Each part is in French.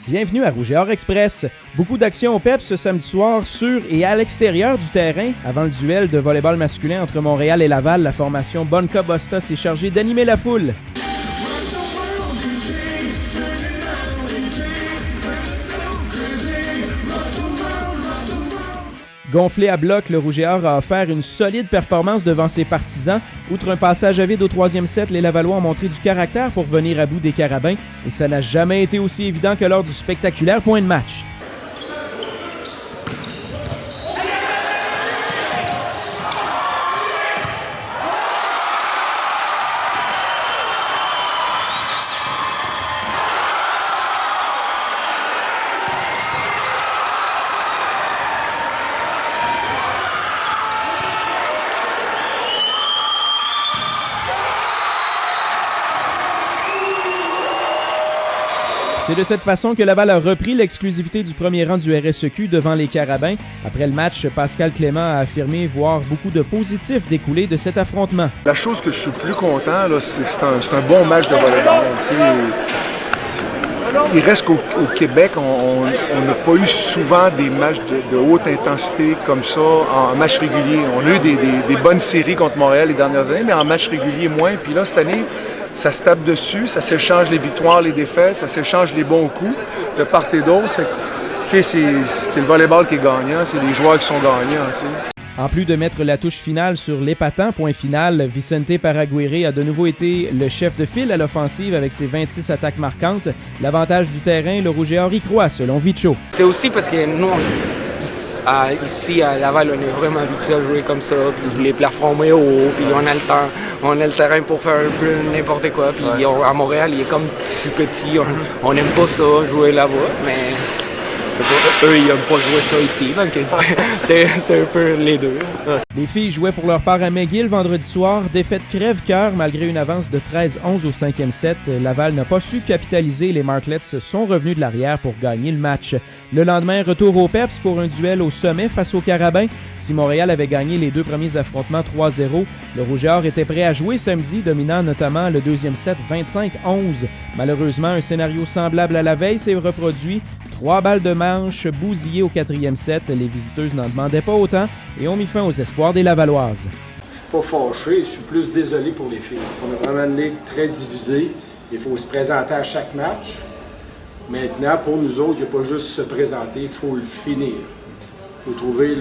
Bienvenue à Rouge et Or Express. Beaucoup d'actions au PEP ce samedi soir sur et à l'extérieur du terrain. Avant le duel de volleyball masculin entre Montréal et Laval, la formation Bonka Bosta s'est chargée d'animer la foule. Gonflé à bloc, le Rouge et Or a offert une solide performance devant ses partisans. Outre un passage à vide au troisième set, les Lavallois ont montré du caractère pour venir à bout des Carabins et ça n'a jamais été aussi évident que lors du spectaculaire point de match. C'est de cette façon que Laval a repris l'exclusivité du premier rang du RSEQ devant les Carabins. Après le match, Pascal Clément a affirmé voir beaucoup de positifs découler de cet affrontement. La chose que je suis plus content, là, c'est un bon match de volleyball. Il reste qu'au Québec, on n'a pas eu souvent des matchs de haute intensité comme ça en match régulier. On a eu des bonnes séries contre Montréal les dernières années, mais en match régulier moins. Puis là, cette année, ça se tape dessus, ça s'échange les victoires, les défaites, ça s'échange les bons coups de part et d'autre. C'est le volleyball qui est gagnant, c'est les joueurs qui sont gagnants. T'sais. En plus de mettre la touche finale sur l'épatant point final, Vicente Paraguirre a de nouveau été le chef de file à l'offensive avec ses 26 attaques marquantes. L'avantage du terrain, le Rouge et Or y croit, selon Vicho. C'est aussi parce que nous, ici à Laval, on est vraiment habitué à jouer comme ça, puis les plafonds met haut, puis on a le terrain pour faire un peu n'importe quoi. Puis à Montréal, il est comme si petit, on n'aime pas ça, jouer là-bas, mais eux, ils n'aiment pas jouer ça ici, donc c'est un peu les deux. Les filles jouaient pour leur part à McGill vendredi soir. Défaite crève-cœur malgré une avance de 13-11 au cinquième set. Laval n'a pas su capitaliser. Les Martlets sont revenus de l'arrière pour gagner le match. Le lendemain, retour au PEPS pour un duel au sommet face aux Carabins. Si Montréal avait gagné les deux premiers affrontements 3-0, le Rouge et Or était prêt à jouer samedi, dominant notamment le deuxième set 25-11. Malheureusement, un scénario semblable à la veille s'est reproduit. 3 balles de manche bousillées au quatrième set. Les visiteuses n'en demandaient pas autant et ont mis fin aux espoirs des Lavalloises. Je suis pas fâché, je suis plus désolé pour les filles. On a vraiment une ligue très divisée. Il faut se présenter à chaque match. Maintenant, pour nous autres, il n'y a pas juste se présenter, il faut le finir. Il faut trouver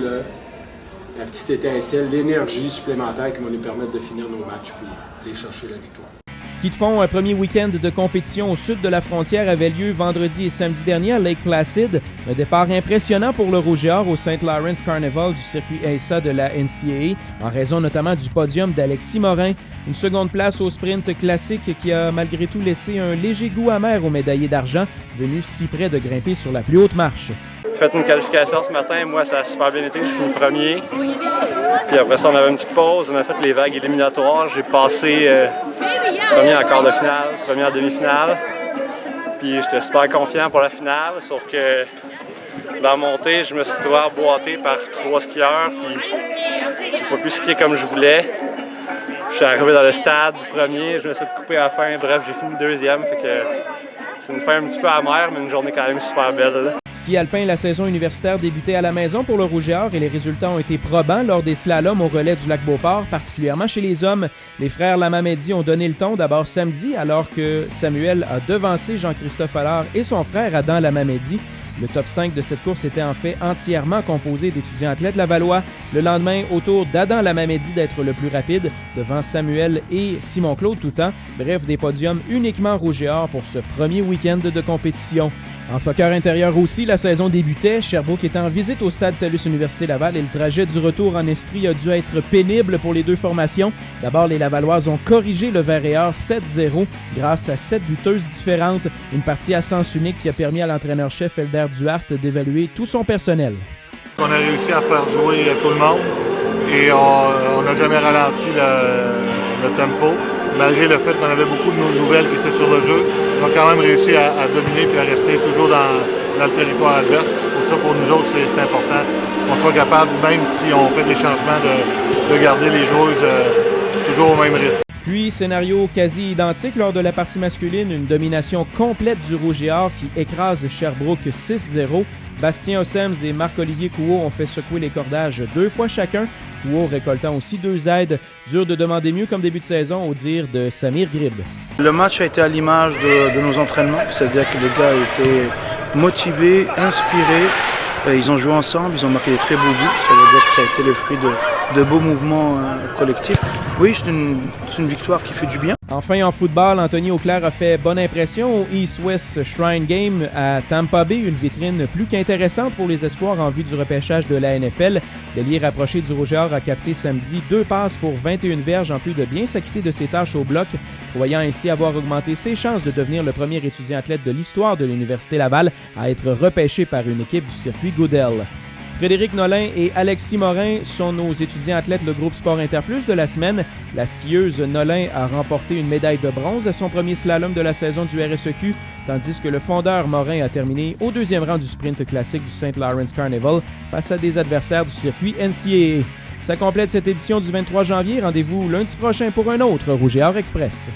la petite étincelle, l'énergie supplémentaire qui va nous permettre de finir nos matchs et aller chercher la victoire. Ski de fond, un premier week-end de compétition au sud de la frontière avait lieu vendredi et samedi dernier à Lake Placid. Un départ impressionnant pour le Rouge et Or au St. Lawrence Carnival du circuit ASA de la NCAA, en raison notamment du podium d'Alexis Morin. Une seconde place au sprint classique qui a malgré tout laissé un léger goût amer aux médaillés d'argent, venus si près de grimper sur la plus haute marche. J'ai fait une qualification ce matin, moi ça a super bien été, je suis le premier. Puis après ça on avait une petite pause, on a fait les vagues éliminatoires, j'ai passé premier en quart de finale, premier en demi-finale. Puis j'étais super confiant pour la finale, sauf que dans la montée, je me suis retrouvé emboîté par 3 skieurs, puis j'ai pas pu skier comme je voulais. Je suis arrivé dans le stade premier, je me suis coupé à la fin, bref j'ai fini deuxième, fait que c'est une fin un petit peu amère, mais une journée quand même super belle. Là. Ski alpin, la saison universitaire débutait à la maison pour le Rouge et Or et les résultats ont été probants lors des slaloms au relais du Lac-Beauport, particulièrement chez les hommes. Les frères Lamamedi ont donné le ton d'abord samedi, alors que Samuel a devancé Jean-Christophe Allard et son frère Adam Lamamedi. Le top 5 de cette course était en fait entièrement composé d'étudiants athlètes lavallois. Le lendemain, au tour d'Adam Lamamedi d'être le plus rapide, devant Samuel et Simon-Claude Toutan. Bref, des podiums uniquement Rouge et Or pour ce premier week-end de compétition. En soccer intérieur aussi, la saison débutait. Sherbrooke était en visite au stade TELUS Université Laval et le trajet du retour en Estrie a dû être pénible pour les deux formations. D'abord, les Lavalloises ont corrigé le Vert et Or 7-0 grâce à 7 buteuses différentes. Une partie à sens unique qui a permis à l'entraîneur-chef Elder Duhart d'évaluer tout son personnel. On a réussi à faire jouer tout le monde et on n'a jamais ralenti le tempo. Malgré le fait qu'on avait beaucoup de nouvelles qui étaient sur le jeu, on a quand même réussi à dominer et à rester toujours dans le territoire adverse. Puis pour ça, pour nous autres, c'est important qu'on soit capable, même si on fait des changements, de garder les joueuses toujours au même rythme. Puis, scénario quasi identique lors de la partie masculine, une domination complète du Rouge et Or qui écrase Sherbrooke 6-0. Bastien Ossems et Marc-Olivier Couault ont fait secouer les cordages 2 fois chacun. Couault récoltant aussi 2 aides. Dur de demander mieux comme début de saison, au dire de Samir Grib. Le match a été à l'image de nos entraînements, c'est-à-dire que les gars étaient motivés, inspirés. Ils ont joué ensemble, ils ont marqué des très beaux buts. Ça veut dire que ça a été le fruit de beaux mouvements collectifs. Oui, c'est une victoire qui fait du bien. Enfin, en football, Anthony Auclair a fait bonne impression au East-West Shrine Game à Tampa Bay, une vitrine plus qu'intéressante pour les espoirs en vue du repêchage de la NFL. L'ailier rapproché du Rouge et Or a capté samedi 2 passes pour 21 verges en plus de bien s'acquitter de ses tâches au bloc, croyant ainsi avoir augmenté ses chances de devenir le premier étudiant athlète de l'histoire de l'Université Laval à être repêché par une équipe du circuit Goodell. Frédéric Nolin et Alexis Morin sont nos étudiants athlètes le groupe Sport Interplus de la semaine. La skieuse Nolin a remporté une médaille de bronze à son premier slalom de la saison du RSEQ, tandis que le fondeur Morin a terminé au 2e rang du sprint classique du St. Lawrence Carnival face à des adversaires du circuit NCAA. Ça complète cette édition du 23 janvier. Rendez-vous lundi prochain pour un autre Rouge et Or Express.